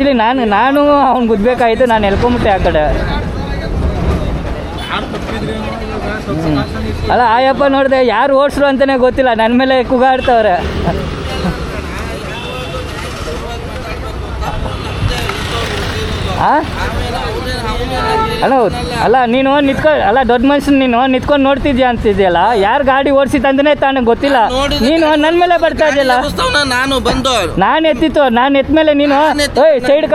ಇಲ್ಲಿ ನಾನು ಅವ್ನು ಗುದ್ಬೇಕಾಯ್ತು, ನಾನು ಎಲ್ಕೊಂಬಿಟ್ಟೆ ಆ ಕಡೆ. ಅಲ್ಲ ಆಯಪ್ಪ ನೋಡಿದೆ ಯಾರು ಓಡಿಸ್ರು ಅಂತಲೇ ಗೊತ್ತಿಲ್ಲ, ನನ್ನ ಮೇಲೆ ಕೂಗಾಡ್ತವ್ರೆ. ಅಲ್ಲ ನೀನು ದೊಡ್ಡ ಮನುಷ್ಯನ ನೀನು ನಿಂತ್ಕೊಂಡು ನೋಡ್ತಿದ್ಯಾ ಅಂತಿದ್ಯಲ್ಲ, ಯಾರು ಗಾಡಿ ಓಡಿಸಿದಂತಾನೆ ತಾನು ಗೊತ್ತಿಲ್ಲ, ನೀನು ನನ್ನ ಮೇಲೆ ಬರ್ತಾ ಇದೆಯಲ್ಲ. ನಾನು ಎತ್ತಿತ್ತು, ನಾನು ಎತ್ತ ಮೇಲೆ ನೀನು ಸೈಡ್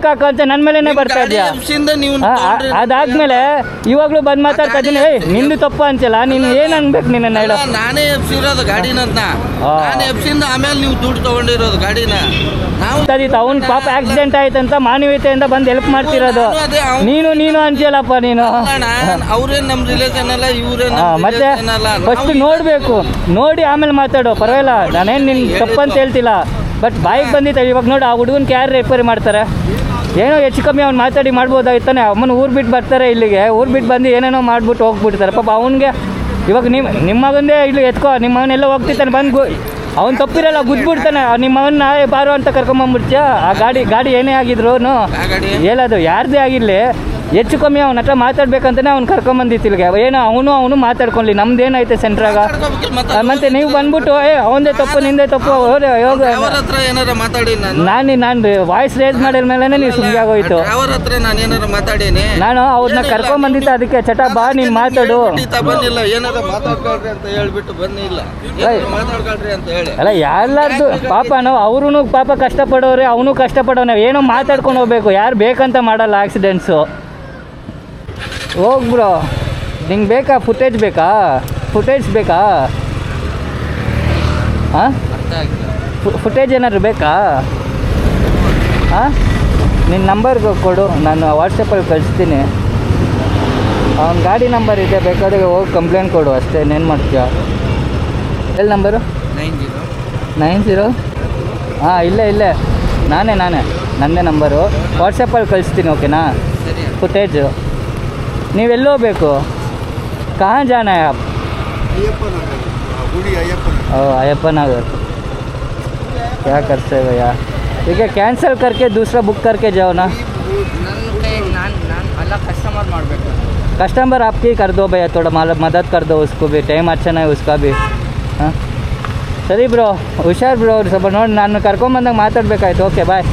ಕಾಕ ಅಂತ ನನ್ನ ಮೇಲೆನೆ ಬರ್ತಾ ಇದೆಯಾ. ಅದಾದ್ಮೇಲೆ ಇವಾಗ್ಲೂ ಬಂದು ಮಾತಾಡ್ತಾ ಇದ್ದೀನಿ, ನಿಂದು ತಪ್ಪು ಅಂತಿಲ್ಲ, ನೀನು ಏನ್ ಅನ್ಬೇಕು ನಿನ್ನ ಹೇಳು. ನಾನೇ ಎಪ್ಸಿರೋದು ಗಾಡಿನ, ನಾನೇ ಎಪ್ಸಿಂದ ಆಮೇಲೆ ನೀವು ದುಡ್ಡು ತಗೊಂಡಿರೋದು ಗಾಡಿನ. ಅವ್ನು ಪಾಪ ಆಕ್ಸಿಡೆಂಟ್ ಆಯ್ತಂತ ಮಾನವೀಯತೆಯಿಂದ ಬಂದು ಹೆಲ್ಪ್ ಮಾಡ್ತಿರೋದು, ನೀನು ಅಂತೀಯಲ್ಲಪ್ಪ ನೀನು. ಅವ್ರೇನ್ ನಮ್ ರಿಲೇಷನ್ ಅಲ್ಲ, ಇವ್ರೇನ್ ಮತ್ತೆ ಫಸ್ಟ್ ನೋಡ್ಬೇಕು, ನೋಡಿ ಆಮೇಲೆ ಮಾತಾಡು, ಪರವಾಗಿಲ್ಲ, ನಾನೇನು ನಿನ್ ತಪ್ಪಂತ ಹೇಳ್ತಿಲ್ಲ, ಬಟ್ ಬಾಯಿಗೆ ಬಂದಿತ್ತು. ಇವಾಗ ನೋಡಿ ಆ ಹುಡುಗನ್ಗೆ ಯಾರು ರಿಪೇರಿ ಮಾಡ್ತಾರೆ, ಏನೋ ಹೆಚ್ಚು ಕಮ್ಮಿ ಅವ್ನು ಮಾತಾಡಿ ಮಾಡ್ಬೋದಾಗಿತ್ತಾನೆ. ಅಮ್ಮನ ಊರು ಬಿಟ್ಟು ಬರ್ತಾರೆ ಇಲ್ಲಿಗೆ, ಊರು ಬಿಟ್ಟು ಬಂದು ಏನೇನೋ ಮಾಡ್ಬಿಟ್ಟು ಹೋಗ್ಬಿಡ್ತಾರೆ ಪಾಪ. ಅವನಿಗೆ ಇವಾಗ ನಿಮ್ಮ ಮಗಂದೇ ಇಲ್ಲಿ ಎತ್ಕೋ, ನಿಮ್ಮ ಮಗನೆಲ್ಲ ಹೋಗ್ತಿರ್ತಾನೆ, ಬಂದು ಅವ್ನು ತಪ್ಪಿರಲ್ಲ, ಗುದ್ಬಿಡ್ತಾನೆ. ನಿಮ್ಮವನ್ನ ಬಾರೋ ಅಂತ ಕರ್ಕೊಂಬಂದ್ಬಿಡ್ತೀಯ. ಆ ಗಾಡಿ ಏನೇ ಆಗಿದ್ರು ಹೇಳೋದು ಯಾರದೇ ಆಗಿರಲಿ, ಹೆಚ್ಚು ಕಮ್ಮಿ ಅವನ ಹತ್ರ ಮಾತಾಡ್ಬೇಕಂತಾನೆ ಅವ್ನು ಕರ್ಕೊಂಬಂದಿತ್ತಿಲ್ಗೆ. ಏನೋ ಅವನು ಮಾತಾಡ್ಕೊಳ್ಳಿ, ನಮ್ದೇನೈತೆ ಸೆಂಟ್ರಾಗ. ಮತ್ತೆ ನೀವು ಬಂದ್ಬಿಟ್ಟು ಅವಂದೇ ತಪ್ಪು ನಿಂದೇ ತಪ್ಪು ನಾನು ವಾಯ್ಸ್ ರೇಸ್ ಮಾಡಿದ ಮೇಲೆ ನೀವು ಸುಮ್ಮನೆ ಆಗೋಯ್ತು. ನಾನು ಅವ್ರನ್ನ ಕರ್ಕೊಂಬಂದಿದ್ದೆ, ಅದಕ್ಕೆ ಚಟ ಬಾ ನೀನು ಮಾತಾಡು. ಅಲ್ಲ ಎಲ್ಲಾರ್ದು ಪಾಪ, ನಾವು ಅವ್ರೂ ಪಾಪ ಕಷ್ಟಪಡೋರೆ, ಅವನು ಕಷ್ಟಪಡೋನೆ, ಏನೋ ಮಾತಾಡ್ಕೊಂಡು ಹೋಗ್ಬೇಕು. ಯಾರು ಬೇಕಂತ ಮಾಡಲ್ಲ ಆಕ್ಸಿಡೆಂಟ್ಸು. ಹೋಗ್ ಬ್ರೋ, ನಿಂಗೆ ಬೇಕಾ ಫುಟೇಜ್ ಬೇಕಾ ಹಾಂ, ಫುಟೇಜ್ ಏನಾದ್ರು ಬೇಕಾ? ಹಾಂ, ನಿನ್ನ ನಂಬರ್ ಕೊಡು, ನಾನು ವಾಟ್ಸಪ್ಪಲ್ಲಿ ಕಳಿಸ್ತೀನಿ. ಅವ್ನ ಗಾಡಿ ನಂಬರ್ ಇದೆ, ಬೇಕಾದ್ರೆ ಹೋಗಿ ಕಂಪ್ಲೇಂಟ್ ಕೊಡು ಅಷ್ಟೇ. ಇನ್ನೇನು ಮಾಡ್ತೀಯ? ಎಲ್ಲಿ ನಂಬರು? 90 ಹಾಂ, ಇಲ್ಲೇ ನಾನೇ ನನ್ನದೇ ನಂಬರು. ವಾಟ್ಸಪ್ಪಲ್ಲಿ ಕಳಿಸ್ತೀನಿ, ಓಕೆನಾ? ಫುಟೇಜು ನೀವೆಲ್ಲಿ ಹೋಗ್ಬೇಕು? ಕहाँ जाना है आप? अयप्पा नगर। क्या करते हो यार? ठीक है, कैंसिल करके दूसरा बुक करके जाओ ना. कस्टमर आपके कर दो भैया, थोड़ा मदद कर दो उसको भी, टाइम अच्छा नहीं उसका भी. ಹಾಂ ಸರಿ ಬ್ರೋ, ಹುಷಾರು ಬ್ರೋ. ಸ್ವಲ್ಪ ನೋಡಿ, ನಾನು ಕರ್ಕೊಂಬಂದಾಗ ಮಾತಾಡ್ಬೇಕಾಯ್ತು. Okay bye.